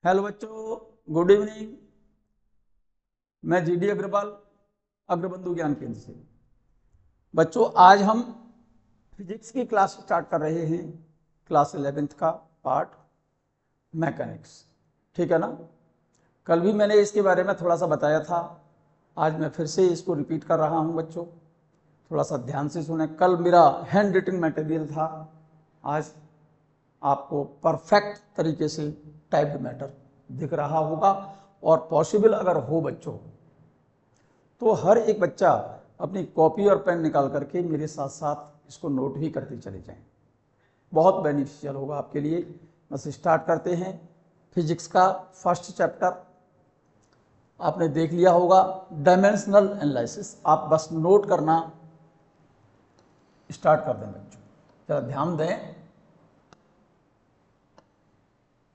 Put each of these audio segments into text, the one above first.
Hello बच्चों, good evening. मैं GD Agarwal, Agrabandhu ज्ञान केंद्र से। बच्चों, आज हम फिजिक्स की क्लास स्टार्ट कर रहे हैं। क्लास 11th का पार्ट मैकेनिक्स। ठीक है ना। कल भी मैंने इसके बारे में थोड़ा सा बताया था। आज मैं फिर से इसको रिपीट कर रहा हूं बच्चों, थोड़ा सा ध्यान से सुने। कल मेरा हैंड रिटन मटेरियल था, आज आपको परफेक्ट तरीके से टाइप्ड मैटर दिख रहा होगा। और पॉसिबल अगर हो बच्चों, तो हर एक बच्चा अपनी कॉपी और पेन निकाल करके मेरे साथ साथ इसको नोट भी करते चले जाएं। बहुत बेनिफिशियल होगा आपके लिए। बस स्टार्ट करते हैं। फिजिक्स का फर्स्ट चैप्टर आपने देख लिया होगा, डायमेंशनल एनालिसिस। आप बस नोट करना स्टार्ट कर दें बच्चों, जरा ध्यान दें।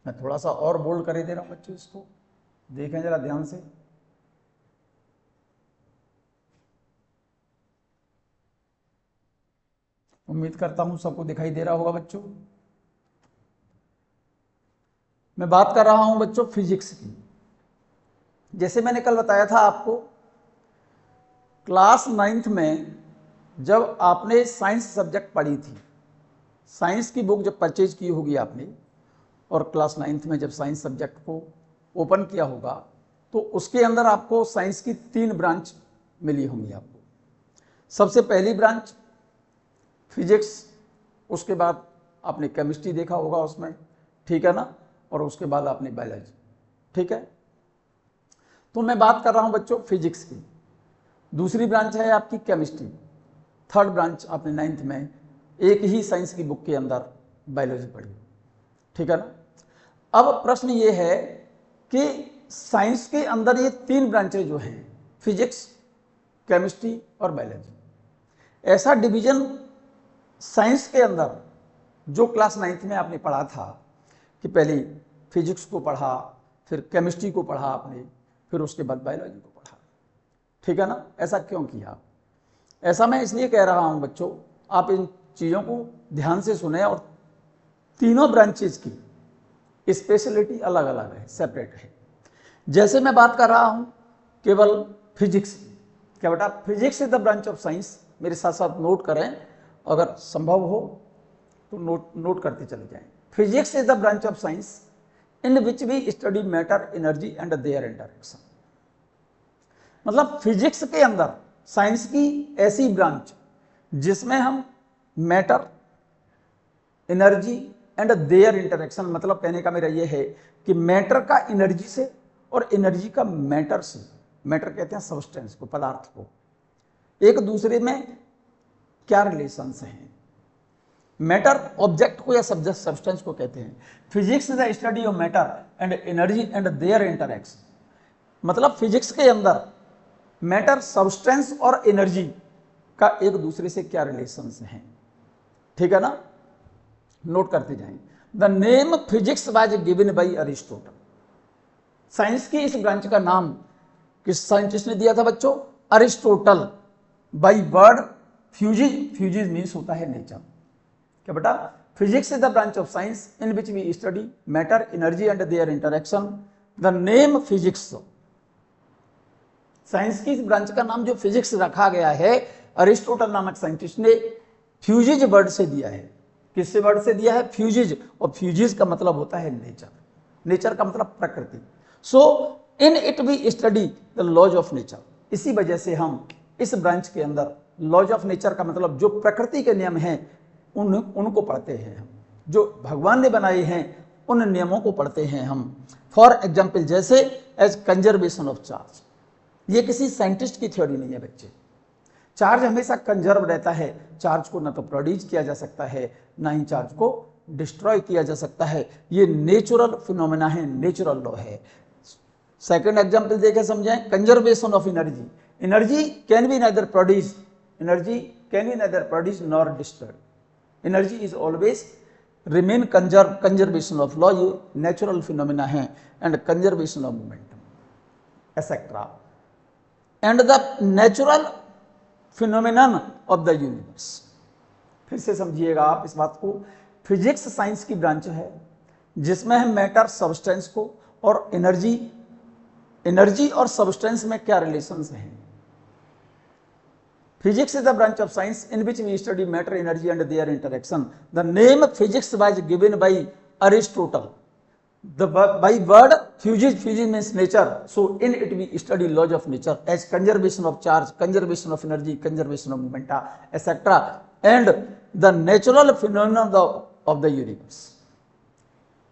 मैं थोड़ा सा और बोल्ड कर दे रहा हूं बच्चों, इसको देखें जरा ध्यान से। उम्मीद करता हूं सबको दिखाई दे रहा होगा बच्चों। मैं बात कर रहा हूं बच्चों फिजिक्स की। जैसे मैंने कल बताया था आपको, क्लास 9th में जब आपने साइंस सब्जेक्ट पढ़ी थी, साइंस की बुक जब परचेज की होगी आपने, और क्लास 9th में जब साइंस सब्जेक्ट को ओपन किया होगा, तो उसके अंदर आपको साइंस की 3 ब्रांच मिली होंगी आपको। सबसे पहली ब्रांच फिजिक्स, उसके बाद आपने केमिस्ट्री देखा होगा उसमें, ठीक है ना, और उसके बाद आपने बायोलॉजी। ठीक है, तो मैं बात कर रहा हूं बच्चों फिजिक्स की। दूसरी ब्रांच है आपकी केमिस्ट्री। थर्ड ब्रांच आपने 9th में एक ही साइंस की बुक के अंदर बायोलॉजी पढ़ी। ठीक है ना। अब प्रश्न ये है कि साइंस के अंदर ये 3 ब्रांचें जो हैं, फिजिक्स, केमिस्ट्री और बायोलॉजी, ऐसा डिवीजन साइंस के अंदर जो क्लास 9th में आपने पढ़ा था कि पहले फिजिक्स को पढ़ा, फिर केमिस्ट्री को पढ़ा आपने, फिर उसके बाद बायोलॉजी को पढ़ा। ठीक है ना। ऐसा क्यों किया? ऐसा मैं इसलिए कह रहा हूं बच्चों, आप इन चीज़ों को ध्यान से सुने। और तीनों ब्रांचेज की स्पेशलिटी अलग अलग है, सेपरेट है। जैसे मैं बात कर रहा हूं केवल फिजिक्स, क्या बेटा, physics is the branch of science. मेरे साथ साथ नोट करें, अगर संभव हो तो नोट करते चले जाएं। Physics is the branch of science in which we study matter, energy and their interaction. मतलब फिजिक्स के अंदर साइंस की ऐसी ब्रांच जिसमें हम matter, energy and their interaction, मतलब कहने का मेरा यह है कि मैटर का एनर्जी से और एनर्जी का मैटर से, मैटर कहते हैं सब्सटेंस को, पदार्थ को, एक दूसरे में क्या रिलेशंस हैं। मैटर ऑब्जेक्ट को या सब्सटेंस को कहते हैं। Physics is the study of matter and energy and their interaction. मतलब फिजिक्स के अंदर मैटर, सब्सटेंस और एनर्जी का एक दूसरे से क्या रिलेशंस हैं। ठीक है ना। नोट करते जाएं। The name physics was given by Aristotle. Science की इस ब्रांच का नाम किस साइंटिस्ट ने दिया था बच्चों? Aristotle. By word physis, physis means होता है नेचर। क्या बेटा, physics is the branch of science in which we study matter, energy and their interaction. The name physics, science की इस ब्रांच का नाम जो फिजिक्स रखा गया है, अरिस्टोटल नामक साइंटिस्ट ने फ्यूजिज वर्ड से दिया है। किससे वर्ड से दिया है? फ्यूजिज। और फ्यूजिज का मतलब होता है नेचर। नेचर का मतलब प्रकृति। So in it we study the laws of nature. इसी वजह से हम इस ब्रांच के अंदर लॉज ऑफ नेचर का मतलब जो प्रकृति के नियम हैं उनको पढ़ते हैं हम। जो भगवान ने बनाए हैं उन नियमों को पढ़ते हैं हम। फॉर एग्जाम्पल, जैसे एज कंजर्वेशन ऑफ चार्ज। ये किसी साइंटिस्ट की थ्योरी नहीं है बच्चे। चार्ज हमेशा कंजर्व रहता है। चार्ज को ना तो प्रोड्यूस किया जा सकता है, ना ही चार्ज को डिस्ट्रॉय किया जा सकता है। ये नेचुरल फिनोमेना है, नेचुरल लॉ है। सेकंड एग्जांपल देके समझें, conservation of energy. Energy can be neither produce, energy can be neither produce nor destroyed. Energy is always remain conserve. Conservation of law ये नेचुरल फिनोमेना है। And conservation of momentum etcetera and the natural phenomenon of the universe. फिर से समझिएगा आप इस बात को। Physics science की ब्रांच है जिसमें हम मैटर, सब्सटेंस को और एनर्जी और सब्सटेंस में क्या रिलेशंस हैं। Physics is the branch of science in which we study matter, energy and their interaction. The name physics was given by Aristotle. By word physics means nature. So in it we study laws of nature as conservation of charge, conservation of energy, conservation of momenta, etc. and the natural phenomena of the universe.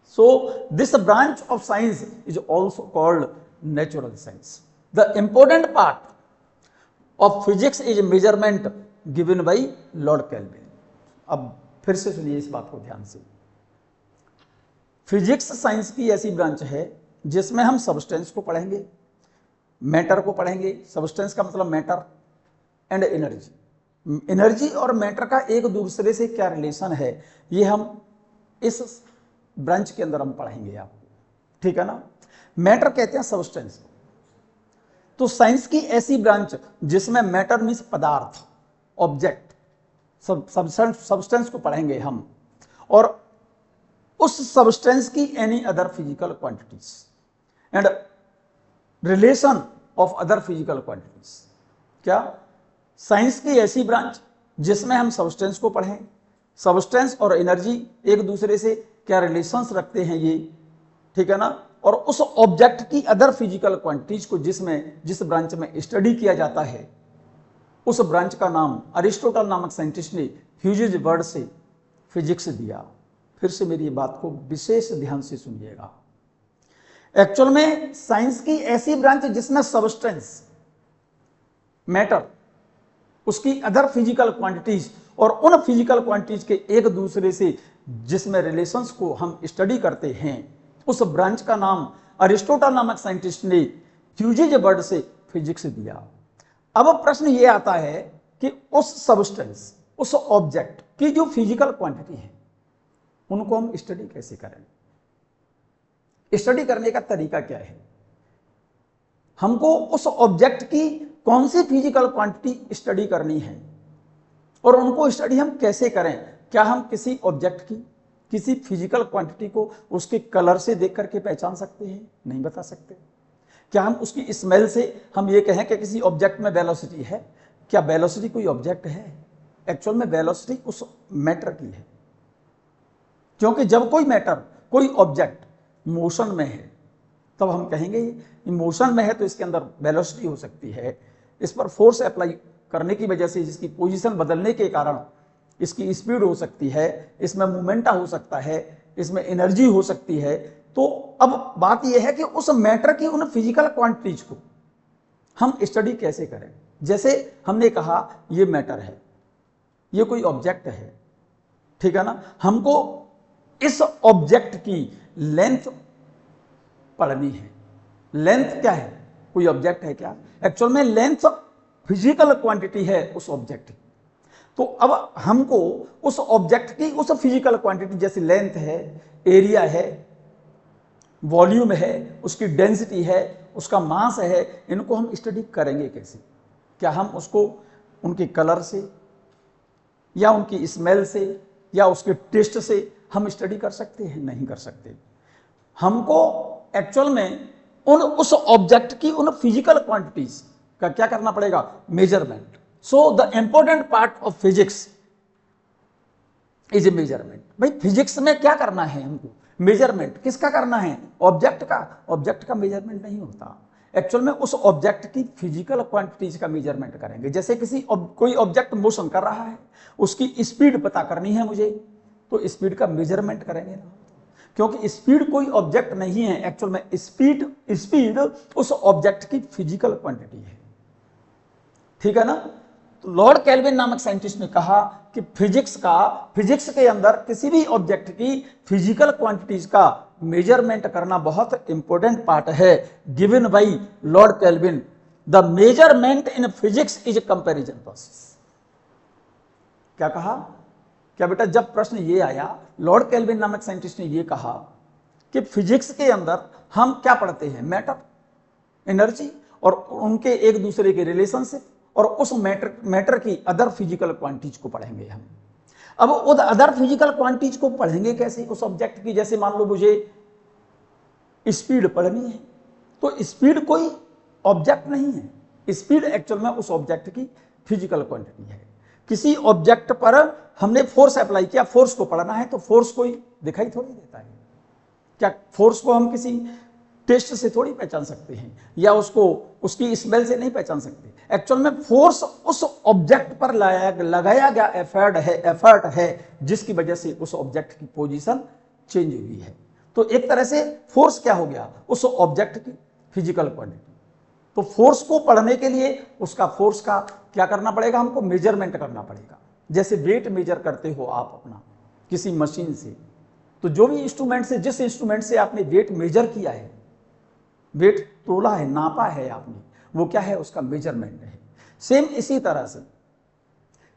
So this branch of science is also called natural science. The important part of physics is measurement given by Lord Kelvin. अब फिर से सुनिए इस बात को ध्यान से। Physics science की ऐसी ब्रांच है जिसमें हम सब्सटेंस को पढ़ेंगे, मैटर को पढ़ेंगे। सब्सटेंस का मतलब मैटर एंड एनर्जी। एनर्जी और मैटर का एक दूसरे से क्या रिलेशन है, ये हम इस ब्रांच के अंदर हम पढ़ेंगे आपको, ठीक है ना। मैटर कहते हैं सब्सटेंस को। तो साइंस की ऐसी ब्रांच जिसमें मैटर मीन्स पदार्थ, ऑब्जेक्ट, सब्सटेंस को पढ़ेंगे हम, और उस सब्सटेंस की any other physical quantities and relation of other physical quantities. क्या साइंस की ऐसी ब्रांच जिसमें हम सब्सटेंस को पढ़ें, सब्सटेंस और एनर्जी एक दूसरे से क्या रिलेशंस रखते हैं ये, ठीक है ना, और उस ऑब्जेक्ट की अदर फिजिकल क्वांटिटीज को जिस ब्रांच में स्टडी किया जाता है, उस ब्रांच का नाम अरिस्टोटल नामक साइंटिस्ट ने ह्यूजेस वर्ड से फिजिक्स दिया। फिर से मेरी बात को विशेष ध्यान से सुनिएगा। एक्चुअल में साइंस की ऐसी ब्रांच जिसमें सब्सटेंस, मैटर, उसकी अदर फिजिकल क्वांटिटीज और उन फिजिकल क्वांटिटीज के एक दूसरे से जिसमें रिलेशंस को हम स्टडी करते हैं, उस ब्रांच का नाम अरिस्टोटल नामक साइंटिस्ट ने ह्यूजेस वर्ड से फिजिक्स दिया। अब प्रश्न ये आता है कि उस सब्सटेंस, उस ऑब्जेक्ट की जो फिजिकल क्वांटिटी है उनको हम स्टडी कैसे करें। स्टडी करने का तरीका क्या है, हमको उस ऑब्जेक्ट की कौन सी फिजिकल क्वांटिटी स्टडी करनी है और उनको स्टडी हम कैसे करें। क्या हम किसी ऑब्जेक्ट की किसी फिजिकल क्वांटिटी को उसके कलर से देख करके पहचान सकते हैं? नहीं बता सकते। क्या हम उसकी स्मेल से हम ये कहें कि किसी ऑब्जेक्ट में वेलोसिटी है? क्या वेलोसिटी कोई ऑब्जेक्ट है? एक्चुअल में वेलोसिटी उस मैटर की है, क्योंकि जब कोई मैटर, कोई ऑब्जेक्ट मोशन में है तब हम कहेंगे मोशन में है तो इसके अंदर वेलोसिटी हो सकती है। इस पर फोर्स अप्लाई करने की वजह से, जिसकी पोजीशन बदलने के कारण इसकी स्पीड हो सकती है, इसमें मोमेंटा हो सकता है, इसमें एनर्जी हो सकती है। तो अब बात यह है कि उस मैटर की उन फिजिकल क्वांटिटीज को हम स्टडी कैसे करें। जैसे हमने कहा ये मैटर है, ये कोई ऑब्जेक्ट है, ठीक है ना। हमको इस ऑब्जेक्ट की लेंथ पढ़नी है। लेंथ क्या है? कोई ऑब्जेक्ट है क्या? एक्चुअल में लेंथ फिजिकल क्वांटिटी है उस ऑब्जेक्ट की। तो अब हमको उस ऑब्जेक्ट की उस फिजिकल क्वांटिटी, जैसे लेंथ है, एरिया है, वॉल्यूम है, उसकी डेंसिटी है, उसका मास है, इनको हम स्टडी करेंगे कैसे? क्या हम उसको उनके कलर से या उनकी स्मेल से या उसके टेस्ट से हम स्टडी कर सकते हैं? नहीं कर सकते। हमको एक्चुअल में उस ऑब्जेक्ट की उन फिजिकल क्वांटिटीज का क्या करना पड़ेगा? Measurement. So the important part of physics is a measurement. भाई फिजिक्स में क्या करना है हमको? मेजरमेंट। किसका करना है? ऑब्जेक्ट का। ऑब्जेक्ट का मेजरमेंट नहीं होता। एक्चुअल में उस ऑब्जेक्ट की फिजिकल क्वांटिटीज का मेजरमेंट करेंगे। जैसे कोई ऑब्जेक्ट मोशन कर रहा है, उसकी स्पीड पता करनी है मुझे, तो स्पीड का मेजरमेंट करेंगे ना, क्योंकि स्पीड कोई ऑब्जेक्ट नहीं है। एक्चुअल में स्पीड उस ऑब्जेक्ट की फिजिकल क्वांटिटी है, ठीक है ना। तो लॉर्ड केल्विन नामक साइंटिस्ट ने कहा कि फिजिक्स के अंदर किसी भी ऑब्जेक्ट की फिजिकल क्वांटिटीज का मेजरमेंट करना बहुत इंपॉर्टेंट पार्ट है, given by Lord kelvin. The measurement in physics is comparison process. क्या कहा? क्या बेटा, जब प्रश्न ये आया, लॉर्ड केल्विन नामक साइंटिस्ट ने ये कहा कि फिजिक्स के अंदर हम क्या पढ़ते हैं? मैटर, एनर्जी और उनके एक दूसरे के रिलेशनशिप, और उस मैटर की अदर फिजिकल क्वांटिटीज को पढ़ेंगे हम। अब उस अदर फिजिकल क्वांटिटीज को पढ़ेंगे कैसे उस ऑब्जेक्ट की? जैसे मान लो मुझे स्पीड पढ़नी है। तो स्पीड कोई ऑब्जेक्ट नहीं है, स्पीड एक्चुअल में उस ऑब्जेक्ट की फिजिकल क्वांटिटी है। किसी ऑब्जेक्ट पर हमने फोर्स अप्लाई किया, फोर्स को पढ़ना है तो फोर्स कोई दिखाई थोड़ी देता है। क्या फोर्स को हम किसी टेस्ट से थोड़ी पहचान सकते हैं, या उसको उसकी स्मेल से नहीं पहचान सकते। एक्चुअल में फोर्स उस ऑब्जेक्ट पर लगाया गया एफर्ट है जिसकी वजह से उस ऑब्जेक्ट की पोजीशन चेंज हुई है। तो एक तरह से फोर्स क्या हो गया, उस ऑब्जेक्ट की फिजिकल क्वांटिटी। तो फोर्स को पढ़ने के लिए उसका फोर्स का क्या करना पड़ेगा, हमको मेजरमेंट करना पड़ेगा। जैसे वेट मेजर करते हो आप अपना किसी मशीन से, तो जो भी इंस्ट्रूमेंट से, जिस इंस्ट्रूमेंट से आपने वेट मेजर किया है, वेट तोला है, नापा है आपने, वो क्या है, उसका मेजरमेंट है। सेम इसी तरह से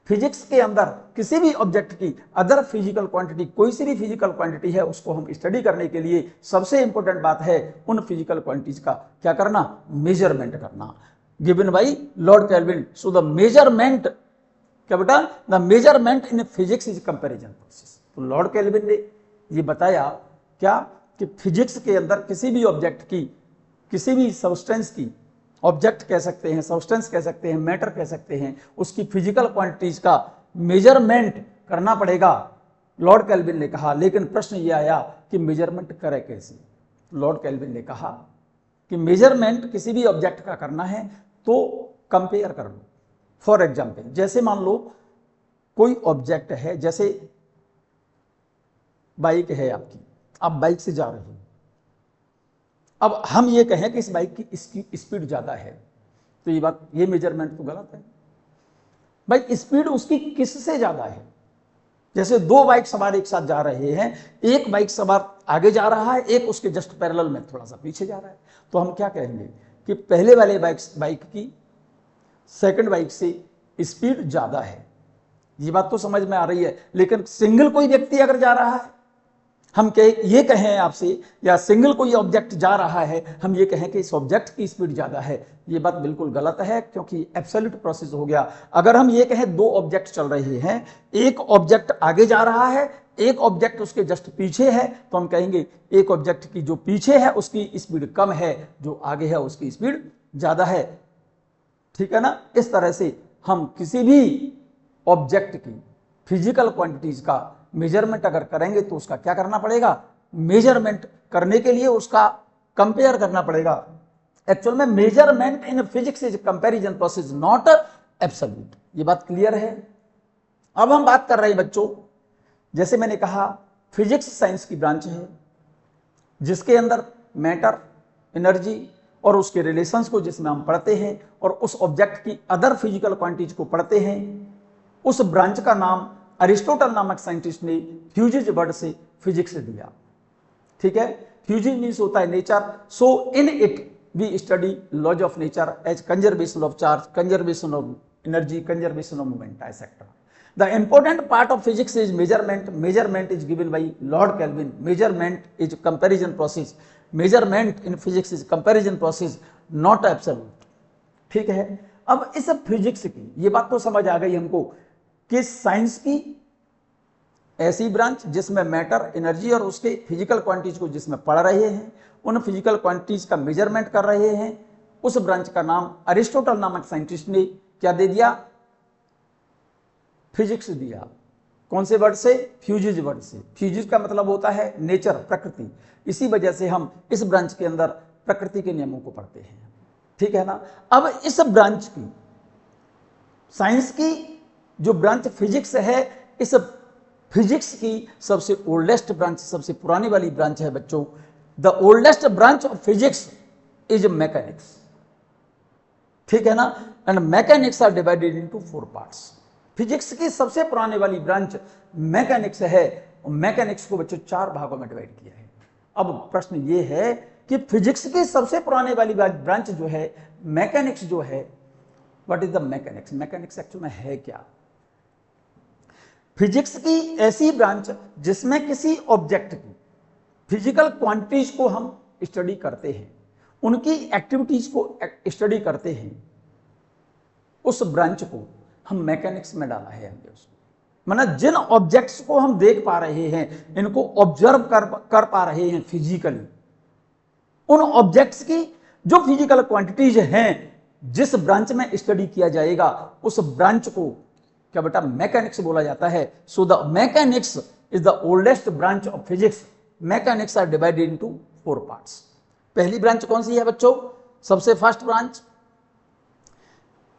फिजिक्स के अंदर किसी भी ऑब्जेक्ट की अदर फिजिकल क्वांटिटी, कोई सी भी फिजिकल क्वांटिटी है, उसको हम स्टडी करने के लिए सबसे इंपॉर्टेंट बात है उन फिजिकल क्वांटिटीज का क्या करना, मेजरमेंट करना। Given by Lord kelvin. So the measurement, क्या बेटा, the measurement in physics is comparison process. तो लॉर्ड केल्विन ने ये बताया क्या, कि फिजिक्स के अंदर किसी भी ऑब्जेक्ट की, किसी भी सब्सटेंस की, ऑब्जेक्ट कह सकते हैं, सब्सटेंस कह सकते हैं, मैटर कह सकते हैं, उसकी फिजिकल क्वांटिटीज का मेजरमेंट करना पड़ेगा, लॉर्ड केल्विन ने कहा। लेकिन प्रश्न ये आया कि मेजरमेंट करे कैसे। लॉर्ड केल्विन ने कहा कि मेजरमेंट किसी भी ऑब्जेक्ट का करना है तो कंपेयर कर लो। फॉर एग्जाम्पल, जैसे मान लो कोई ऑब्जेक्ट है, जैसे बाइक है आपकी, आप बाइक से जा रहे हो। अब हम ये कहें कि इस बाइक की इसकी स्पीड ज्यादा है, तो ये बात, ये मेजरमेंट तो गलत है। भाई स्पीड उसकी किससे ज्यादा है। जैसे दो बाइक सवार एक साथ जा रहे हैं, एक बाइक सवार आगे जा रहा है, एक उसके जस्ट पैरेलल में थोड़ा सा पीछे जा रहा है, तो हम क्या कहेंगे कि पहले वाले बाइक की सेकंड बाइक से स्पीड ज्यादा है। ये बात तो समझ में आ रही है। लेकिन सिंगल कोई व्यक्ति अगर जा रहा है, हम ये कहें आपसे, या सिंगल कोई ऑब्जेक्ट जा रहा है, हम ये कहें कि इस ऑब्जेक्ट की स्पीड ज्यादा है, ये बात बिल्कुल गलत है, क्योंकि एब्सोल्यूट प्रोसेस हो गया। अगर हम ये कहें दो ऑब्जेक्ट चल रहे हैं, एक ऑब्जेक्ट आगे जा रहा है, एक ऑब्जेक्ट उसके जस्ट पीछे है, तो हम कहेंगे एक ऑब्जेक्ट की जो पीछे है उसकी स्पीड कम है, जो आगे है उसकी स्पीड ज्यादा है। ठीक है ना। इस तरह से हम किसी भी ऑब्जेक्ट की फिजिकल क्वांटिटीज का मेजरमेंट अगर करेंगे तो उसका क्या करना पड़ेगा, मेजरमेंट करने के लिए उसका कंपेयर करना पड़ेगा। एक्चुअल में measurement in physics is comparison process, not absolute. ये बात क्लियर है। अब हम बात कर रहे हैं बच्चों, जैसे मैंने कहा फिजिक्स साइंस की ब्रांच है जिसके अंदर मैटर, एनर्जी और उसके रिलेशंस को जिसमें हम पढ़ते हैं और उस ऑब्जेक्ट की अदर फिजिकल क्वांटिटीज को पढ़ते हैं। उस ब्रांच का नाम अरिस्टोटल नामक साइंटिस्ट ने फ्यूजिज वर्ड से फिजिक्स दिया। ठीक है। फ्यूजिज मीन्स होता है nature. So in it we study laws of nature as conservation of charge, conservation of energy, conservation of moment etcetera. The important part of physics is measurement. Measurement is given by Lord Kelvin. Measurement is comparison process. Measurement in physics is comparison process, not absolute. ठीक है। अब इस physics की ये बात तो समझ आ गई हमको कि साइंस की ऐसी ब्रांच जिसमें मैटर, एनर्जी और उसके फिजिकल क्वांटिटीज को जिसमें पढ़ रहे हैं, उन फिजिकल क्वांटिटीज का मेजरमेंट कर रहे हैं, उस ब्रांच का नाम अरिस्टोटल नामक साइंटिस्ट ने क्या दे दिया, फिजिक्स दिया। कौन से वर्ड से, फ्यूजिज वर्ड से। फ्यूजिज का मतलब होता है नेचर, प्रकृति। इसी वजह से हम इस ब्रांच के अंदर प्रकृति के नियमों को पढ़ते हैं। ठीक है ना। अब इस ब्रांच की, साइंस की जो ब्रांच फिजिक्स है, इस फिजिक्स की सबसे ओल्डेस्ट ब्रांच, सबसे पुरानी वाली ब्रांच है बच्चों। The oldest branch of physics is mechanics. ठीक है ना। And mechanics are divided into 4 parts. फिजिक्स की सबसे पुराने वाली ब्रांच मैकेनिक्स है। मैकेनिक्स को बच्चों 4 भागों में डिवाइड किया है। अब प्रश्न ये है कि फिजिक्स की सबसे पुराने वाली ब्रांच जो है मैकेनिक्स जो है, what is the mechanics. Mechanics actual में है क्या। फिजिक्स की ऐसी ब्रांच जिसमें किसी ऑब्जेक्ट की फिजिकल क्वांटिटीज को हम स्टडी करते हैं, उनकी एक्टिविटीज को स्टडी करते हैं, उस ब्रांच को हम मैकेनिक्स में डाला है हमने उसको। मतलब जिन ऑब्जेक्ट्स को हम देख पा रहे हैं, इनको ऑब्जर्व कर पा रहे हैं फिजिकली, उन ऑब्जेक्ट्स की जो फिजिकल क्वांटिटीज हैं जिस ब्रांच में स्टडी किया जाएगा उस ब्रांच को क्या बेटा मैकेनिक्स बोला जाता है। So the mechanics is the oldest branch of physics. Mechanics are divided into 4 parts. पहली ब्रांच कौन सी है बच्चों? सबसे first branch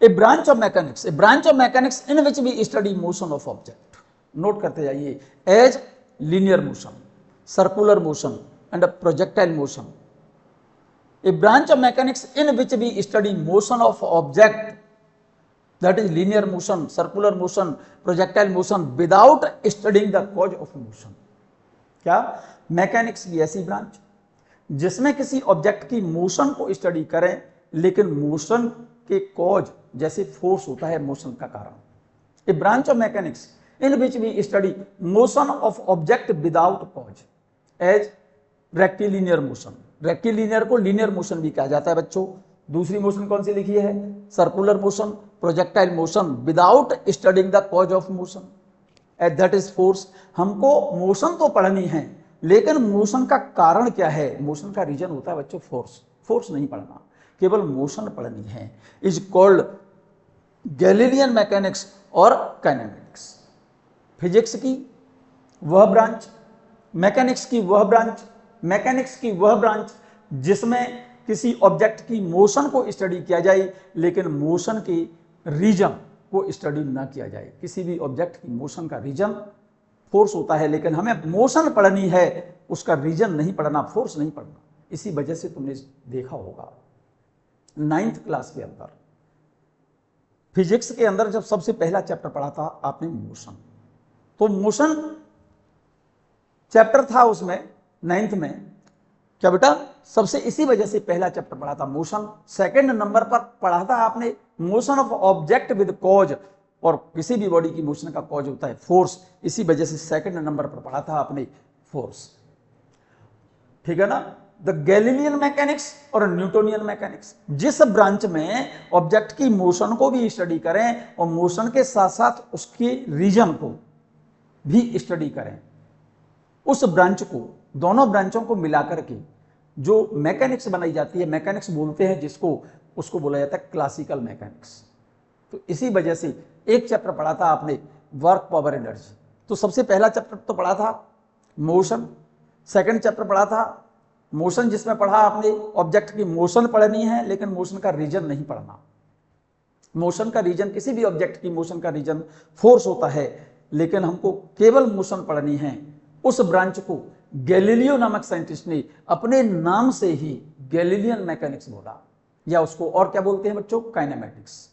a branch of mechanics, a branch of mechanics in which we study motion of object. Note करते जाइए, as linear motion, circular motion and projectile motion. A branch of mechanics in which we study motion of object, that is linear motion, circular motion, projectile motion, without studying the cause of motion। क्या? Mechanics की ऐसी branch जिसमें किसी object की motion को study करें लेकिन motion के कॉज जैसे फोर्स होता है मोशन का कारण। A branch of mechanics in which we study motion of object without cause as rectilinear motion. Rectilinear को लीनियर मोशन भी कहा जाता है बच्चों। दूसरी मोशन कौन सी लिखी है? Circular motion, projectile motion without studying the cause of motion at that is force. हमको मोशन तो पढ़नी है लेकिन मोशन का कारण क्या है, मोशन का रीजन होता है बच्चों फोर्स। फोर्स नहीं पढ़ना, केवल मोशन पढ़नी है। इज कॉल्ड गैलीलियन मैकेनिक्स और काइनेमेटिक्स। फिजिक्स की वह ब्रांच, मैकेनिक्स की वह ब्रांच, मैकेनिक्स की वह ब्रांच जिसमें किसी ऑब्जेक्ट की मोशन को स्टडी किया जाए लेकिन मोशन के रीजन को स्टडी ना किया जाए। किसी भी ऑब्जेक्ट की मोशन का रीजन फोर्स होता है लेकिन हमें मोशन पढ़नी है, उसका रीजन नहीं पढ़ना, फोर्स नहीं पढ़ना। इसी वजह से तुमने देखा होगा 9th क्लास के अंदर फिजिक्स के अंदर जब सबसे पहला चैप्टर पढ़ा था आपने मोशन, तो मोशन चैप्टर था उसमें 9th में क्या बेटा, सबसे इसी वजह से पहला चैप्टर पढ़ा था मोशन। सेकंड नंबर पर पढ़ा था आपने motion of object with cause, और किसी भी बॉडी की मोशन का कॉज होता है फोर्स। इसी वजह से सेकंड नंबर पर पढ़ा था आपने फोर्स। ठीक है ना। द गैलीलियन मैकेनिक्स और न्यूटोनियन मैकेनिक्स, जिस ब्रांच में ऑब्जेक्ट की मोशन को भी स्टडी करें और मोशन के साथ साथ उसके रीजन को भी स्टडी करें, उस ब्रांच को, दोनों ब्रांचों को मिलाकर के जो मैकेनिक्स बनाई जाती है, मैकेनिक्स बोलते हैं जिसको, उसको बोला जाता है क्लासिकल मैकेनिक्स। तो इसी वजह से एक चैप्टर पढ़ा था आपने वर्क, पावर, एनर्जी। तो सबसे पहला चैप्टर तो पढ़ा था मोशन, सेकंड चैप्टर पढ़ा था मोशन जिसमें पढ़ा आपने ऑब्जेक्ट की मोशन पढ़नी है लेकिन मोशन का रीजन नहीं पढ़ना। मोशन का रीजन, किसी भी ऑब्जेक्ट की मोशन का रीजन फोर्स होता है लेकिन हमको केवल मोशन पढ़नी है। उस ब्रांच को गैलीलियो नामक साइंटिस्ट ने अपने नाम से ही गैलीलियन मैकेनिक्स बोला, या उसको और क्या बोलते हैं बच्चों, काइनेमेटिक्स।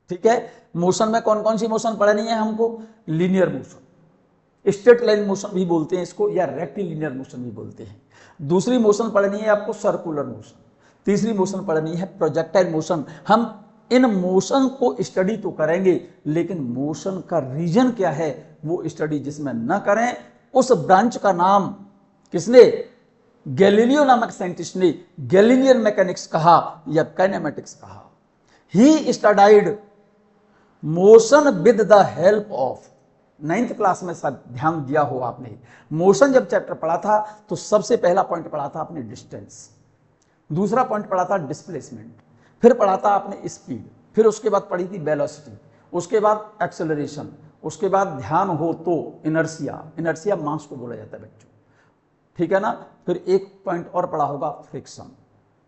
ठीक है। मोशन में कौन कौन सी मोशन पढ़नी है हमको? Linear motion, straight line motion भी बोलते हैं इसको, या रेक्टिलिनियर मोशन भी बोलते हैं। दूसरी मोशन पढ़नी है आपको सर्कुलर मोशन। तीसरी मोशन पढ़नी है प्रोजेक्टाइल मोशन। हम इन मोशन को स्टडी तो करेंगे लेकिन मोशन का रीजन क्या है वो स्टडी जिसमें न करें, उस ब्रांच का नाम किसने, गैलीलियो नामक साइंटिस्ट ने गैलीलियन मैकेनिक्स कहा या काइनेमेटिक्स कहा। ही studied motion with the help of, 9th class में सब ध्यान दिया हो आपने, मोशन जब चैप्टर पढ़ा था तो सबसे पहला पॉइंट पढ़ा था आपने डिस्टेंस, दूसरा पॉइंट पढ़ा था डिस्प्लेसमेंट, फिर पढ़ा था आपने स्पीड, फिर उसके बाद पढ़ी थी वेलोसिटी, उसके बाद एक्सेलरेशन, उसके बाद ध्यान हो तो इनर्शिया, इनर्शिया मास को बोला जाता है बच्चों। ठीक है ना। फिर एक पॉइंट और पढ़ा होगा फ्रिक्शन।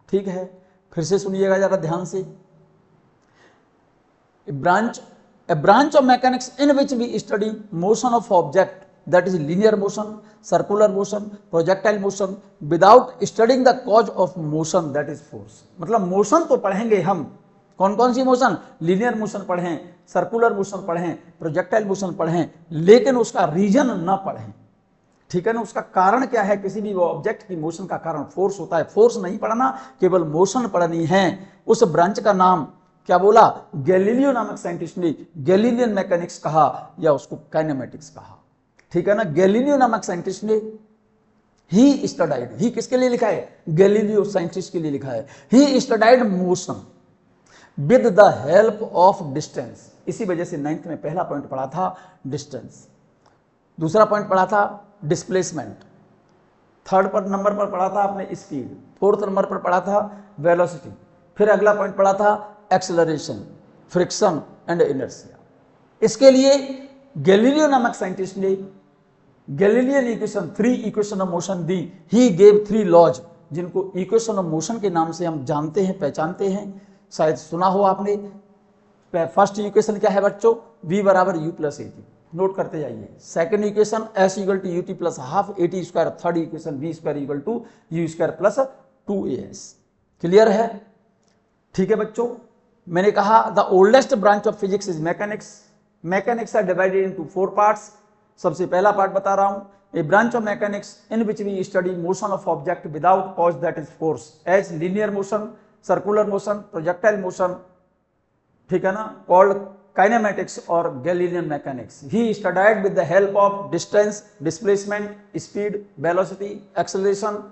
ठीक है, फिर से सुनिएगा जरा ध्यान से। A branch of mechanics in which we study motion of object, that is linear motion, circular motion, projectile motion, without studying the cause of motion, that is force। मतलब मोशन तो पढ़ेंगे हम, कौन कौन सी मोशन, लीनियर मोशन पढ़ें, circular motion पढ़ें, projectile motion पढ़ें, लेकिन उसका रीजन ना पढ़ें। ठीक है ना। उसका कारण क्या है, किसी भी ऑब्जेक्ट की मोशन का कारण फोर्स होता है, फोर्स नहीं पढ़ना, केवल मोशन पढ़नी है। उस ब्रांच का नाम क्या बोला, गैलीलियो नामक साइंटिस्ट ने गैलीलियन मैकेनिक्स कहा या उसको काइनेमेटिक्स कहा। ठीक है ना। गैलीलियो नामक साइंटिस्ट ने ही स्टडीड, ही किसके लिए लिखा है, गैलीलियो साइंटिस्ट के लिए लिखा है। He studied motion with the help of distance. इसी वजह से 9th में पहला पॉइंट पढ़ा था डिस्टेंस, दूसरा पॉइंट पढ़ा था डिस्प्लेसमेंट, थर्ड पर नंबर पर पढ़ा था आपने स्पीड, फोर्थ नंबर पर पढ़ा था वेलोसिटी, फिर अगला पॉइंट पढ़ा था एक्सेलरेशन, फ्रिक्शन एंड इनर्शिया। इसके लिए गैलीलियो नामक साइंटिस्ट ने Galilean equation, 3 equation of motion दी। ही गेव 3 लॉज, जिनको इक्वेशन ऑफ मोशन के नाम से हम जानते हैं, पहचानते हैं, शायद सुना हो आपने। फर्स्ट इक्वेशन क्या है बच्चों? v बराबर u plus a t, note करते जाइए। Second equation s equal to ut plus half a t square. Third equation v square equal to u square plus 2as। Clear है? ठीक है बच्चों, मैंने कहा the oldest branch of physics is mechanics. Mechanics are divided into 4 parts. सबसे पहला part बता रहा हूं, a branch of mechanics in which we study motion of object without cause that is force, as linear motion, circular motion, projectile motion, ठीक है ना, called kinematics और Galilean mechanics. He studied with the help of distance, displacement, speed, velocity, acceleration,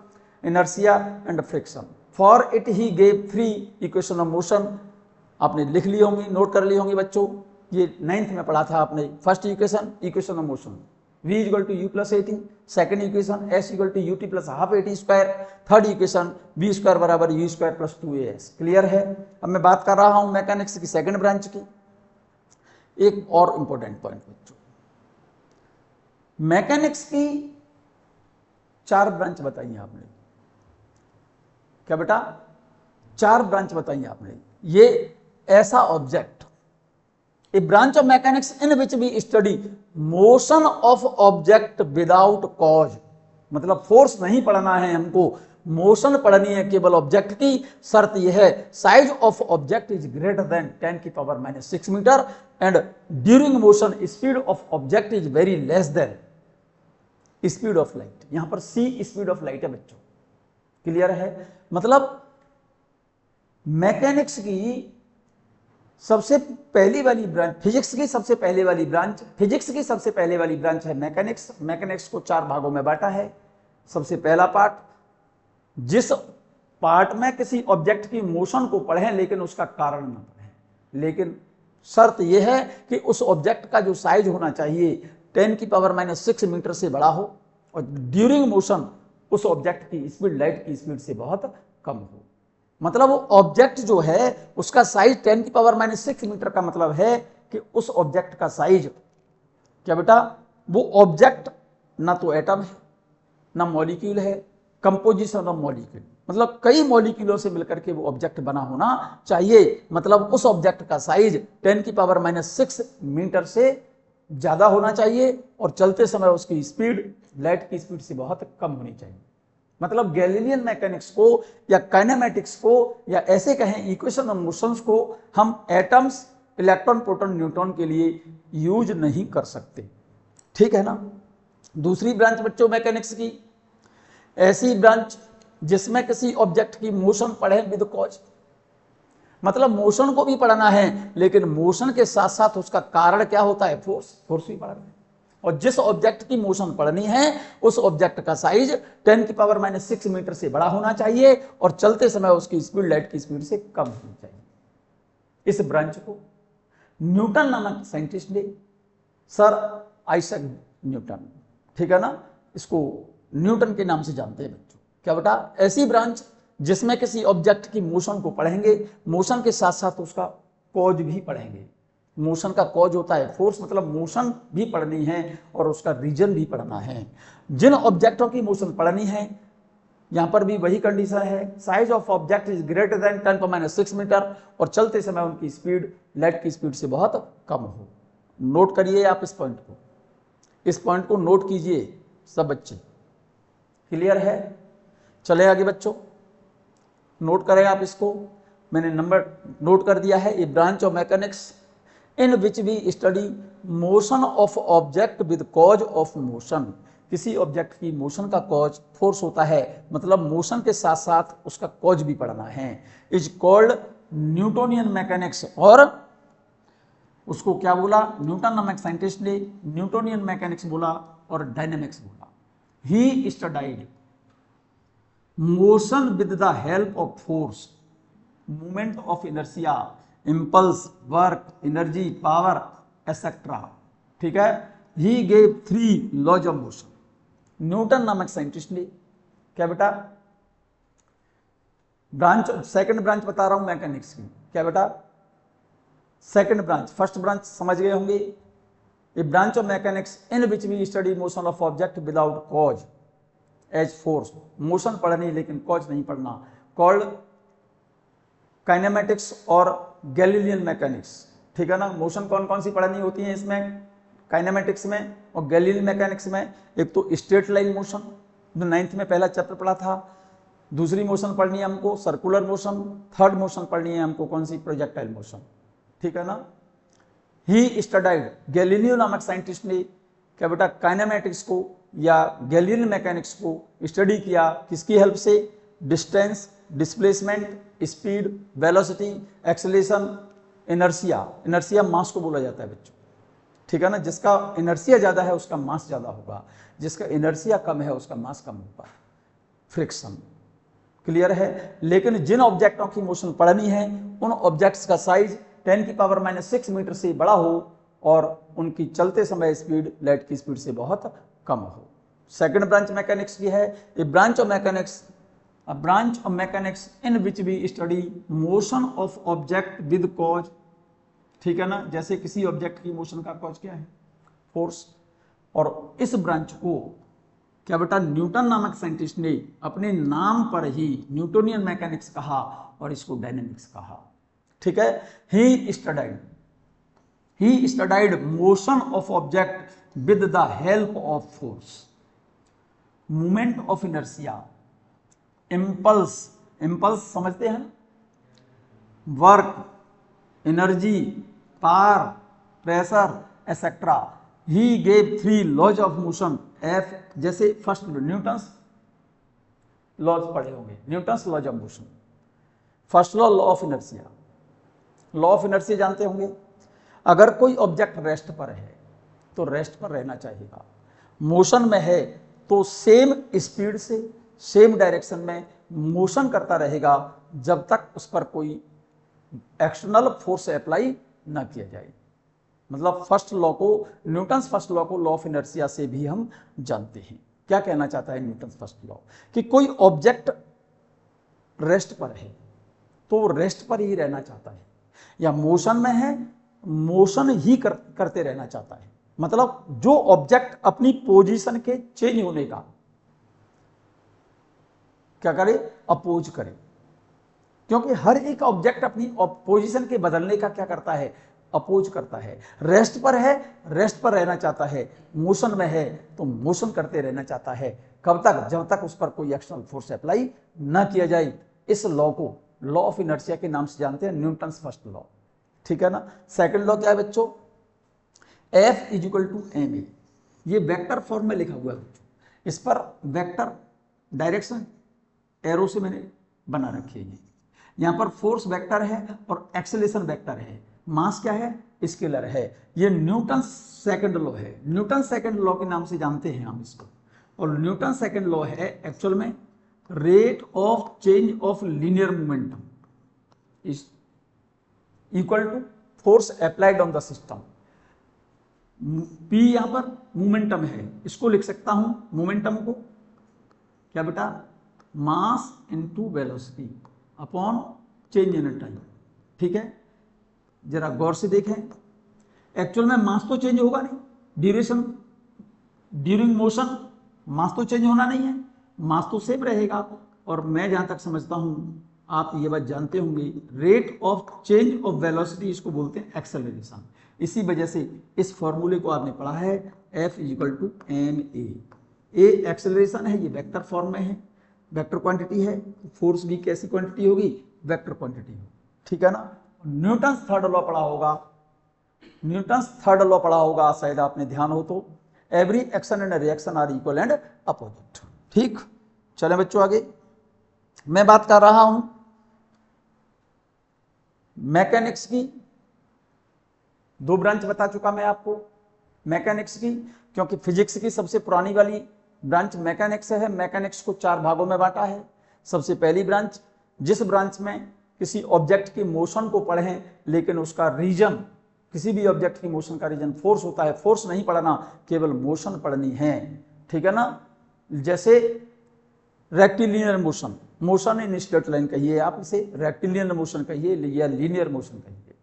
inertia and friction. For it he gave 3 equation of motion. आपने लिख ली होंगी, note कर ली होंगी बच्चों, ये 9th में पढ़ा था आपने। First equation, equation of motion, v equal to u plus a t. Second equation, s equal to ut plus half a t square. Third equation, v square बराबर u square plus 2as। Clear है? अब मैं बात कर रहा हूं mechanics की second branch की। एक और इंपॉर्टेंट पॉइंट बच्चों, मैकेनिक्स की 4 ब्रांच बताई आपने। क्या बेटा? 4 ब्रांच बताई आपने। ये ऐसा object, a branch of mechanics in which we study motion of object without cause, मतलब फोर्स नहीं पढ़ना है हमको, मोशन पढ़नी है केवल ऑब्जेक्ट की। शर्त यह है size of object is greater than 10 की power -6 metre and during motion speed of object is very less than speed of light. यहां पर c स्पीड ऑफ लाइट है बच्चों। क्लियर है? मतलब मैकेनिक्स की सबसे पहली वाली ब्रांच, फिजिक्स की सबसे पहले वाली ब्रांच, फिजिक्स की सबसे पहले वाली ब्रांच है मैकेनिक्स। मैकेनिक्स को 4 भागों में बांटा है। सबसे पहला पार्ट, जिस पार्ट में किसी ऑब्जेक्ट की मोशन को पढ़ें लेकिन उसका कारण ना पढ़ें, लेकिन शर्त यह है कि उस ऑब्जेक्ट का जो साइज होना चाहिए 10 की पावर -6 मीटर से बड़ा हो और ड्यूरिंग मोशन उस ऑब्जेक्ट की स्पीड लाइट की स्पीड से बहुत कम हो। मतलब वो ऑब्जेक्ट जो है उसका साइज 10 की पावर -6 मीटर का मतलब है कि उस ऑब्जेक्ट का साइज, क्या बेटा, वो ऑब्जेक्ट ना तो एटम है ना मॉलिक्यूल है, कंपोजिशन ऑफ मॉलिक्यूल, मतलब कई मॉलिक्यूलों से मिलकर के वो ऑब्जेक्ट बना होना चाहिए। मतलब उस ऑब्जेक्ट का साइज 10 की पावर -6 मीटर से ज्यादा होना चाहिए और चलते समय उसकी स्पीड लाइट की स्पीड से बहुत कम होनी चाहिए। मतलब गैलीलियन मैकेनिक्स को या काइनेमेटिक्स को या ऐसे कहें इक्वेशन ऑफ मोशंस को हम एटम्स, इलेक्ट्रॉन, प्रोटॉन, न्यूट्रॉन के लिए यूज नहीं कर सकते। ठीक है ना? दूसरी ब्रांच बच्चों मैकेनिक्स की, ऐसी ब्रांच जिसमें किसी ऑब्जेक्ट की मोशन पढ़े विद कॉज, मतलब मोशन को भी पढ़ना है लेकिन मोशन के साथ साथ उसका कारण क्या होता है, फोर्स भी पढ़ना है। और जिस ऑब्जेक्ट की मोशन पढ़नी है उस ऑब्जेक्ट का साइज 10 की पावर -6 मीटर से बड़ा होना चाहिए और चलते समय उसकी स्पीड लाइट की स्पीड से कम होनी चाहिए। इस ब्रांच को न्यूटन नामक साइंटिस्ट ने, सर आइजैक न्यूटन, ठीक है ना, इसको न्यूटन के नाम से जानते हैं बच्चों। क्या बेटा? ऐसी ब्रांच जिसमें किसी ऑब्जेक्ट की मोशन को पढ़ेंगे, मोशन के साथ साथ उसका कॉज भी पढ़ेंगे। मोशन का कॉज होता है फोर्स, मतलब मोशन भी पढ़नी है और उसका रीजन भी पढ़ना है। जिन ऑब्जेक्टों की मोशन पढ़नी है, यहां पर भी वही कंडीशन है, size of object is greater than 10⁻⁶ metre और चलते समय उनकी स्पीड लाइट की स्पीड से बहुत कम हो। नोट करिए आप इस पॉइंट को, इस पॉइंट को नोट कीजिए सब बच्चे। क्लियर है? चले आगे बच्चों, नोट करें आप इसको, मैंने नंबर नोट कर दिया है। ये branch of mechanics in which we study motion of object with cause of motion. किसी ऑब्जेक्ट की मोशन का कॉज फोर्स होता है, मतलब मोशन के साथ साथ उसका कॉज भी पढ़ना है। इज कॉल्ड न्यूटोनियन मैकेनिक्स, और उसको क्या बोला न्यूटन नामक साइंटिस्ट ने, न्यूटोनियन मैकेनिक्स बोला और डायनेमिक्स बोला। He studied motion with the help of force, movement of inertia, impulse, work, energy, power etcetera. ठीक है? He gave 3 laws of motion. Newton नामक साइंटिस्ट ने क्या बेटा? ब्रांच, सेकंड ब्रांच बता रहा हूं मैकेनिक्स की। क्या बेटा? Second branch. फर्स्ट ब्रांच समझ गए होंगे। A branch of mechanics in which we study motion of object without cause as force. Motion पढ़नी लेकिन कॉज नहीं पढ़ना। कॉल्ड काइनेमेटिक्स और गैलीलियन मैकेनिक्स। ठीक है ना? मोशन कौन कौन सी पढ़नी होती है इसमें? काइनेमेटिक्स में और गैलीलियन मैकेनिक्स में। एक तो स्ट्रेट लाइन मोशन, जो 9th में पहला चैप्टर पढ़ा था। दूसरी मोशन पढ़नी है हमको सर्कुलर मोशन। थर्ड मोशन पढ़नी है हमको कौन सी? Projectile motion. ठीक है ना? ही स्टडीड, गैलीलियो नामक साइंटिस्ट ने क्या बेटा काइनेमेटिक्स को या गैलीलियन मैकेनिक्स को स्टडी किया। किसकी हेल्प से? Distance, displacement, speed, velocity, acceleration, inertia. Inertia mass को बोला जाता है बच्चों। ठीक है ना? जिसका इनर्शिया ज्यादा है उसका मास ज्यादा होगा, जिसका इनर्शिया कम है उसका मास कम होगा। फ्रिक्शन। क्लियर है? लेकिन जिन ऑब्जेक्टों की मोशन पढ़नी है उन ऑब्जेक्ट्स का साइज 10⁻⁶ मीटर से बड़ा हो और उनकी चलते समय स्पीड लाइट की स्पीड से बहुत कम हो। सेकंड ब्रांच मैकेनिक्स की है। A branch of mechanics, a branch of mechanics in which we study motion of object with cause. ठीक है ना? जैसे किसी ऑब्जेक्ट की मोशन का कॉज क्या है? फोर्स। और इस ब्रांच को क्या बेटा न्यूटन नामक साइंटिस्ट ने अपने नाम पर ही न्यूटोनियन मैकेनिक्स कहा और इसको डायनेमिक्स कहा। ठीक है? He studied motion of object with the help of force, movement of inertia, impulse, impulse समझते हैं, work, energy, power, pressure etcetera. He gave 3 laws of motion F. जैसे फर्स्ट न्यूटन्स लॉज पढ़े होंगे, Newton's laws of motion. First law of inertia. Law of inertia जानते होंगे। अगर कोई object rest पर है तो रेस्ट पर रहना चाहिएगा, मोशन में है तो सेम स्पीड से सेम डायरेक्शन में मोशन करता रहेगा जब तक उस पर कोई एक्सटर्नल फोर्स अप्लाई ना किया जाए। मतलब फर्स्ट लॉ को, न्यूटन्स फर्स्ट लॉ को लॉ ऑफ इनर्शिया से भी हम जानते हैं। क्या कहना चाहता है न्यूटन्स फर्स्ट लॉ? कि कोई ऑब्जेक्ट रेस्ट पर है तो रेस्ट पर ही रहना चाहता है, या मोशन में है मोशन ही करते रहना चाहता है। मतलब जो ऑब्जेक्ट अपनी पोजीशन के चेंज होने का क्या करे? अपोज करे। क्योंकि हर एक ऑब्जेक्ट अपनी पोजीशन के बदलने का क्या करता है? अपोज करता है। रेस्ट पर है, रेस्ट पर रहना चाहता है, मोशन में है तो मोशन करते रहना चाहता है। कब तक? जब तक उस पर कोई एक्सटर्नल फोर्स अप्लाई ना किया जाए। इस लॉ को लॉ ऑफ इनर्शिया के नाम से जानते हैं, न्यूटन्स फर्स्ट लॉ। ठीक है ना? सेकंड लॉ क्या है बच्चों? F = ma। ये वेक्टर फॉर्म में लिखा हुआ है बच्चों। इस पर वेक्टर डायरेक्शन एरो से मैंने बना रखी है। यहां पर फोर्स वेक्टर है और एक्सेलरेशन वेक्टर है। मास क्या है? स्केलर है। ये न्यूटन सेकंड लॉ है। न्यूटन सेकंड लॉ के नाम से जानते हैं हम इसको। और न्यूटन सेकंड लॉ है एक्चुअल में rate of change of linear momentum is equal to force applied on the system. P यहां पर मोमेंटम है, इसको लिख सकता हूं मोमेंटम को क्या बेटा? Mass into velocity upon change in time. ठीक है? जरा गौर से देखें। एक्चुअल में मास तो चेंज होगा नहीं, ड्यूरेशन ड्यूरिंग मोशन मास तो चेंज होना नहीं है, मास तो सेम रहेगा। और मैं जहां तक समझता हूं आप ये बात जानते होंगे, rate of change of velocity इसको बोलते हैं एक्सेलरेशन। इसी वजह से इस फॉर्मूले को आपने पढ़ा है F = ma। ए एक्सेलरेशन है, ये वेक्टर फॉर्म में है, वेक्टर क्वांटिटी है। फोर्स भी कैसी क्वांटिटी होगी? वेक्टर क्वांटिटी होगी। ठीक है ना? न्यूटन्स थर्ड लॉ पढ़ा होगा, न्यूटन्स थर्ड लॉ पढ़ा होगा शायद आपने ध्यान हो तो। Every action and reaction are equal and opposite. ठीक, चलें बच्चों आगे। मैं बात कर रहा हूं मैकेनिक्स की। 2 ब्रांच बता चुका मैं आपको मैकेनिक्स की, क्योंकि फिजिक्स की सबसे पुरानी वाली ब्रांच मैकेनिक्स है। मैकेनिक्स को 4 भागों में बांटा है। सबसे पहली ब्रांच, जिस ब्रांच में किसी ऑब्जेक्ट की मोशन को पढ़ें लेकिन उसका रीजन, किसी भी ऑब्जेक्ट की मोशन का रीजन फोर्स होता है। फोर्स नहीं पढ़ना, केवल मोशन पढ़नी है। ठीक है ना? जैसे rectilinear motion, motion in straight line कहिए आप इसे, रेक्टिलिनियर मोशन कहिए या लीनियर मोशन कहिए।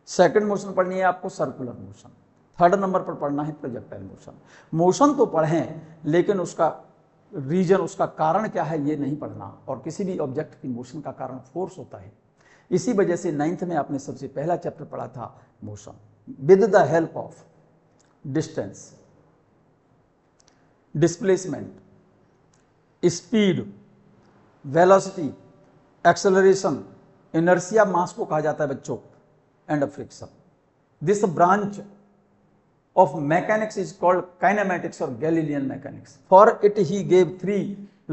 सेकंड मोशन पढ़नी है आपको सर्कुलर मोशन। थर्ड नंबर पर पढ़ना है प्रोजेक्टाइल मोशन। मोशन तो पढ़ें लेकिन उसका रीजन, उसका कारण क्या है ये नहीं पढ़ना, और किसी भी ऑब्जेक्ट की मोशन का कारण फोर्स होता है। इसी वजह से 9th में आपने सबसे पहला चैप्टर पढ़ा था motion, with the help of distance, displacement, speed, velocity, acceleration, inertia mass को कहा जाता है बच्चों, and friction. This branch of mechanics is called kinematics or Galilean mechanics. For it he gave 3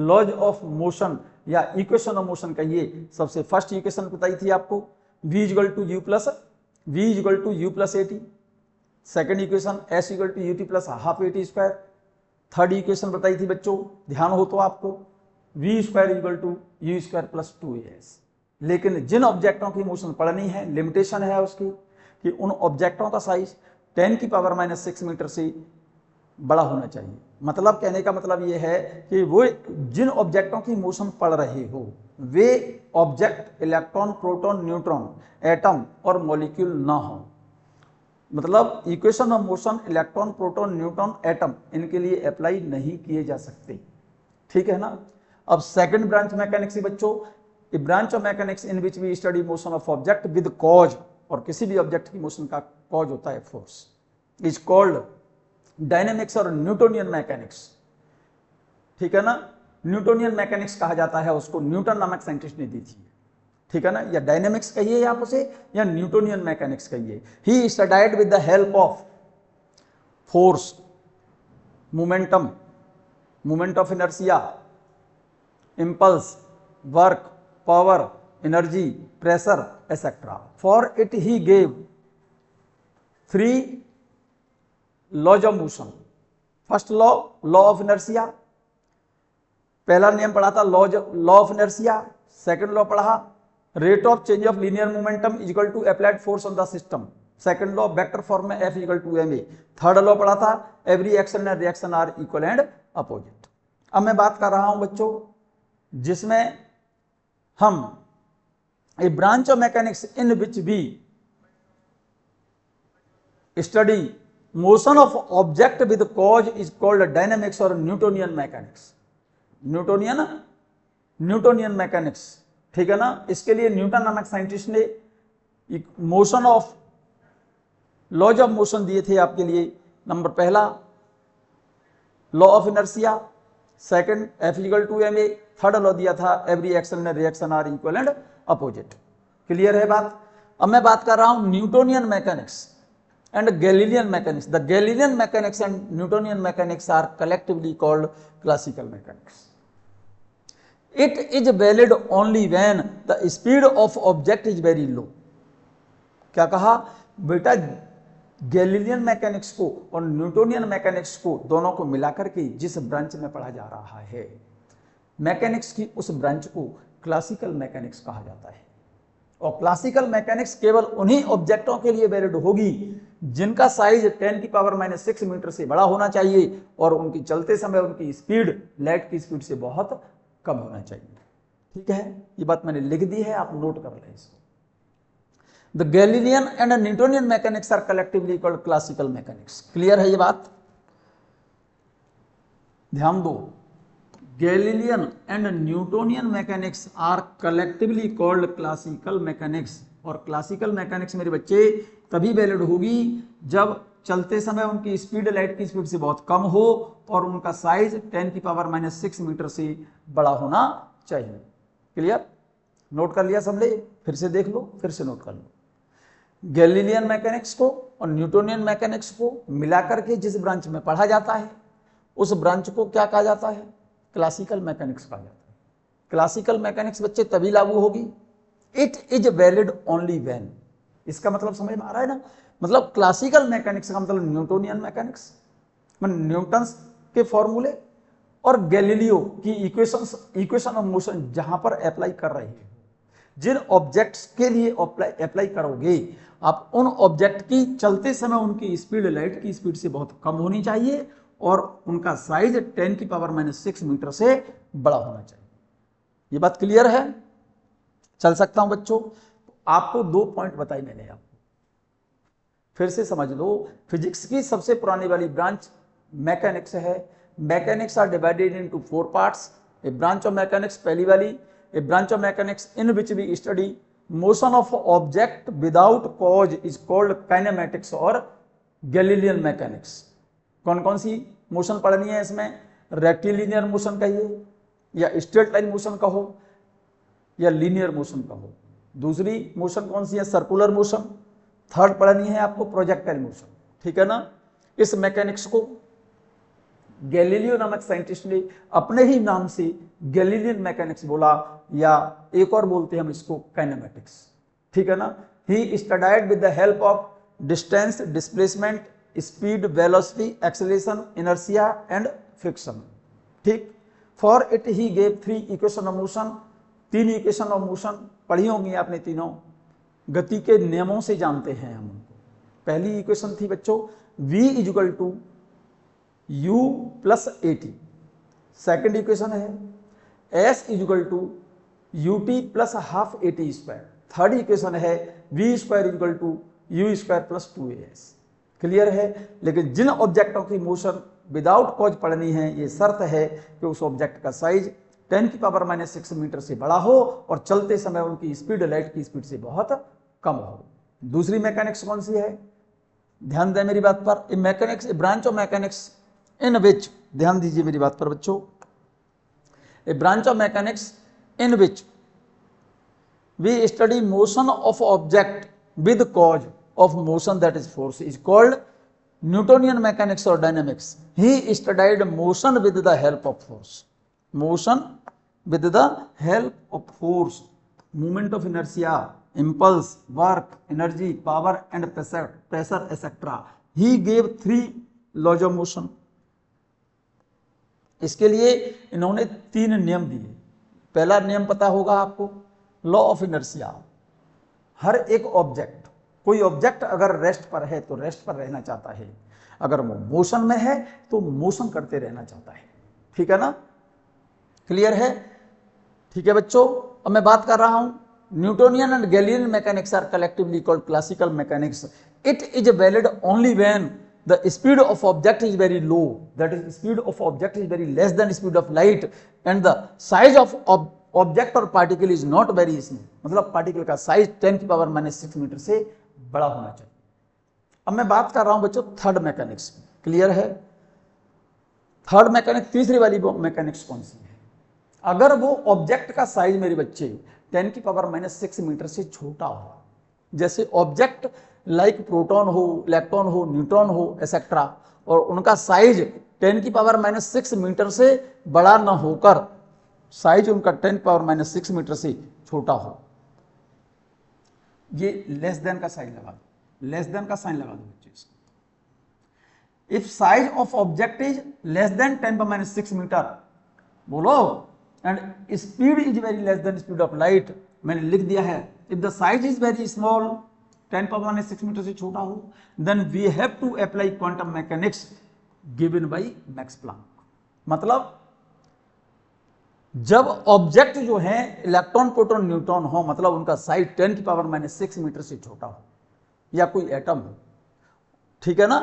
laws of motion या equation of motion कहिए। सबसे first equation बताई थी आपको v equal to u plus at। Second equation s equal to ut plus half at square. Third equation बताई थी बच्चों, ध्यान हो तो आपको, v square equal to u square plus 2as। लेकिन जिन ऑब्जेक्टों की मोशन पढ़नी है, लिमिटेशन है उसकी कि उन ऑब्जेक्टों का साइज 10⁻⁻⁶ मीटर से बड़ा होना चाहिए। मतलब कहने का मतलब ये है कि वो जिन ऑब्जेक्टों की मोशन पढ़ रहे हो वे object electron, proton, neutron, atom और मॉलिक्यूल ना हो। मतलब equation of motion electron, proton, neutron, atom इनके लिए अप्लाई नहीं किए जा सकते, ठीक है ना। अब सेकंड ब्रांच मैकेनिक्स बच्चों, a branch of mechanics in which we study motion of object with cause, और किसी भी ऑब्जेक्ट की मोशन का कॉज होता है फोर्स, इज कॉल्ड डायनेमिक्स और न्यूटोनियन मैकेनिक्स, ठीक है ना। न्यूटोनियन मैकेनिक्स कहा जाता है उसको, न्यूटन नामक साइंटिस्ट ने दी थी, ठीक है ना। या डायनेमिक्स कहिए आप उसे या न्यूटोनियन मैकेनिक्स कहिए। ही studied with the help of force, momentum, moment of inertia, impulse, work, power, energy, pressure, etc. For it he gave 3 laws of motion. First law, law of inertia. पहला नियम पढ़ा था law of inertia. Second law पढ़ा rate of change of linear momentum is equal to applied force on the system. Second law vector form में F equal to ma। Third law पढ़ा था every action and reaction are equal and opposite. अब मैं बात कर रहा हूं बच्चों जिसमें हम a branch of mechanics in which we study motion of object with cause is called dynamics or Newtonian mechanics. Newtonian mechanics, ठीक है ना। इसके लिए न्यूटन नामक साइंटिस्ट ने motion of laws of motion दिए थे आपके लिए। नंबर पहला law of inertia, second F equal to ma, third law दिया था every action and reaction are equal and opposite. Clear है बात। अब मैं बात कर रहा हूं Newtonian mechanics and Galilean mechanics. The Galilean mechanics and Newtonian mechanics are collectively called classical mechanics. It is valid only when the speed of object is very low. क्या कहा बेटा, गैलीलियन मैकेनिक्स को और न्यूटोनियन मैकेनिक्स को दोनों को मिलाकर के जिस ब्रांच में पढ़ा जा रहा है मैकेनिक्स की, उस ब्रांच को क्लासिकल मैकेनिक्स कहा जाता है। और क्लासिकल मैकेनिक्स केवल उन्हीं ऑब्जेक्टों के लिए वैलिड होगी जिनका साइज 10⁻⁶ मीटर से बड़ा होना चाहिए और उनकी चलते समय उनकी स्पीड लाइट की स्पीड से बहुत कम होना चाहिए, ठीक है। ये बात मैंने लिख दी है, आप नोट कर लें इसको। The Galilean and Newtonian mechanics are collectively called classical mechanics. Clear है ये बात, ध्यान दो। Galilean and Newtonian mechanics are collectively called classical mechanics. और क्लासिकल मैकेनिक्स मेरे बच्चे तभी वैलिड होगी जब चलते समय उनकी स्पीड लाइट की स्पीड से बहुत कम हो और उनका साइज 10⁻⁶ मीटर से बड़ा होना चाहिए। क्लियर, नोट कर लिया सबने? फिर से देख लो, फिर से नोट कर लो। गैलीलियन मैकेनिक्स को और न्यूटोनियन मैकेनिक्स को मिलाकर के जिस ब्रांच में पढ़ा जाता है उस ब्रांच को क्या कहा जाता है? क्लासिकल मैकेनिक्स कहा जाता है। क्लासिकल मैकेनिक्स बच्चे तभी लागू होगी, it is valid only when. इसका मतलब समझ में आ रहा है ना? मतलब क्लासिकल मैकेनिक्स का मतलब न्यूटोनियन मैकेनिक्स, न्यूटन के फॉर्मूले और गैलीलियो की इक्वेशन ऑफ मोशन जहां पर अप्लाई कर रहे हैं, जिन ऑब्जेक्ट्स के लिए अप्लाई करोगे आप, उन ऑब्जेक्ट की चलते समय उनकी स्पीड लाइट की स्पीड से बहुत कम होनी चाहिए और उनका साइज 10⁻⁻⁶ मीटर से बड़ा होना चाहिए। ये बात क्लियर है? चल सकता हूं बच्चों? आपको 2 पॉइंट बताई मैंने आपको, फिर से समझ लो। फिजिक्स की सबसे पुरानी वाली ब्रांच मैकेनिक्स है। Mechanics are divided into 4 parts. A branch of mechanics पहली वाली, a branch of mechanics in which we study motion of object without cause is called kinematics और गैलीलियन मैकेनिक्स। कौन कौन सी मोशन पढ़नी है इसमें? रेक्टिलिनियर मोशन कहिए, या स्ट्रेट लाइन मोशन कहो, या लीनियर मोशन कहो। दूसरी मोशन कौन सी है? Circular motion. थर्ड पढ़नी है आपको प्रोजेक्टाइल मोशन, ठीक है ना। इस मैकेनिक्स को गैलीलियो नामक साइंटिस्ट ने अपने ही नाम से गैलीलियन मैकेनिक्स बोला, या एक और बोलते हैं हम इसको काइनेमेटिक्स, ठीक है ना। He studied with the help of distance, displacement, speed, velocity, acceleration, inertia and friction, ठीक। For it he gave 3 equation of motion. 3 equation of motion पढ़ी होंगी आपने तीनों, गति के नियमों से जानते हैं हम उनको। पहली इक्वेशन थी बच्चों v equal to u plus at। Second equation है s equal to ut plus half at square. Third equation है v square equal to u square plus 2as। Clear है? लेकिन जिन ऑब्जेक्टों की मोशन विदाउट कॉज पढ़नी है, ये शर्त है कि उस ऑब्जेक्ट का साइज 10⁻⁻⁶ मीटर से बड़ा हो और चलते समय उनकी स्पीड लाइट की स्पीड से बहुत कम हो। दूसरी मैकेनिक्स कौन सी है? ध्यान दें मेरी बात पर। A mechanics, a branch of mechanics in which, ध्यान दीजिए मेरी बात पर बच्चों, a branch of mechanics in which we study motion of object with cause of motion that is force is called Newtonian mechanics और dynamics. He studied motion with the help of force. Motion with the help of force, movement of inertia, impulse, work, energy, power and pressure etc. He gave 3 laws of motion. इसके लिए इन्होंने 3 नियम दिए। पहला नियम पता होगा आपको, लॉ ऑफ इनर्शिया। हर एक ऑब्जेक्ट, कोई ऑब्जेक्ट अगर रेस्ट पर है तो रेस्ट पर रहना चाहता है, अगर वो मोशन में है तो मोशन करते रहना चाहता है, ठीक है ना। क्लियर है? ठीक है बच्चों। अब मैं बात कर रहा हूं Newtonian and Galilean mechanics are collectively called classical mechanics. It is valid only when the speed of object is very low, that is speed of object is very less than speed of light, and the size of object or particle is not very small. मतलब particle का size 10⁻⁻⁶ metre से बड़ा होना चाहिए। अब मैं बात कर रहा हूं बच्चों थर्ड मैकेनिक्स। क्लियर है? थर्ड मैकेनिक्स, तीसरी वाली मैकेनिक्स कौन सी है? अगर वो ऑब्जेक्ट का साइज मेरे बच्चे 10⁻⁻⁶ मीटर से छोटा हो, जैसे ऑब्जेक्ट लाइक प्रोटॉन हो, इलेक्ट्रॉन हो, न्यूट्रॉन हो एक्सेट्रा, और उनका साइज 10⁻⁻⁶ मीटर से बड़ा न होकर साइज उनका 10⁻⁻⁶ मीटर से छोटा हो, ये लेस देन का साइन लगा दो, लेस देन का साइन लगा दो बच्चे इसको। If size of object is less than 10⁻⁶ metre, बोलो, and speed is very less than speed of light, मैंने लिख दिया है। If the size is very small, 10⁻⁶ metre से छोटा हो, then we have to apply quantum mechanics given by Max Planck. मतलब जब ऑब्जेक्ट जो है इलेक्ट्रॉन, प्रोटॉन, न्यूट्रॉन हो, मतलब उनका साइज 10⁻⁻⁶ मीटर से छोटा हो, या कोई एटम हो, ठीक है ना।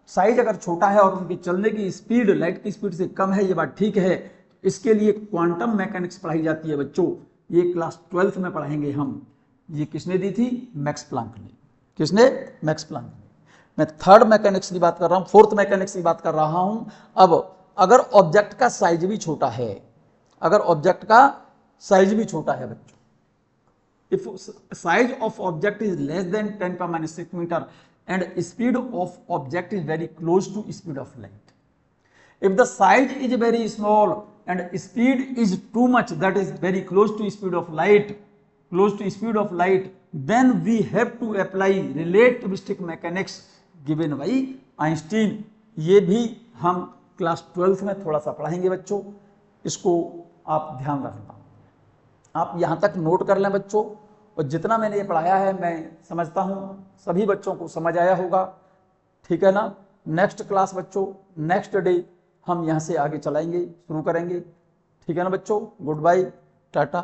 साइज अगर छोटा है और उनकी चलने की स्पीड लाइट की स्पीड से कम है, ये बात ठीक है। इसके लिए क्वांटम मैकेनिक्स पढ़ाई जाती है बच्चों, ये क्लास 12th में पढ़ाएंगे हम। ये किसने दी थी? मैक्स प्लांक ने। किसने? मैक्स प्लांक ने। मैं थर्ड मैकेनिक्स की बात कर रहा हूं, फोर्थ मैकेनिक्स की बात कर रहा हूं। अब अगर ऑब्जेक्ट का साइज भी छोटा है, अगर ऑब्जेक्ट का साइज भी छोटा है बच्चों, if size of object is less than 10⁻⁶ metre and speed of object is very close to speed of light, if the size is very small and speed is too much, that is very close to speed of light, then we have to apply relativistic mechanics given by Einstein। ये भी हम class 12th में थोड़ा सा पढ़ाएंगे बच्चों, इसको आप ध्यान रखना। आप यहाँ तक नोट कर लें बच्चों, और जितना मैंने ये पढ़ाया है मैं समझता हूँ सभी बच्चों को समझ आया होगा, ठीक है ना। नेक्स्ट क्लास बच्चों, नेक्स्ट डे हम यहाँ से आगे चलाएंगे, शुरू करेंगे। ठीक है ना बच्चों, गुड बाय, टाटा।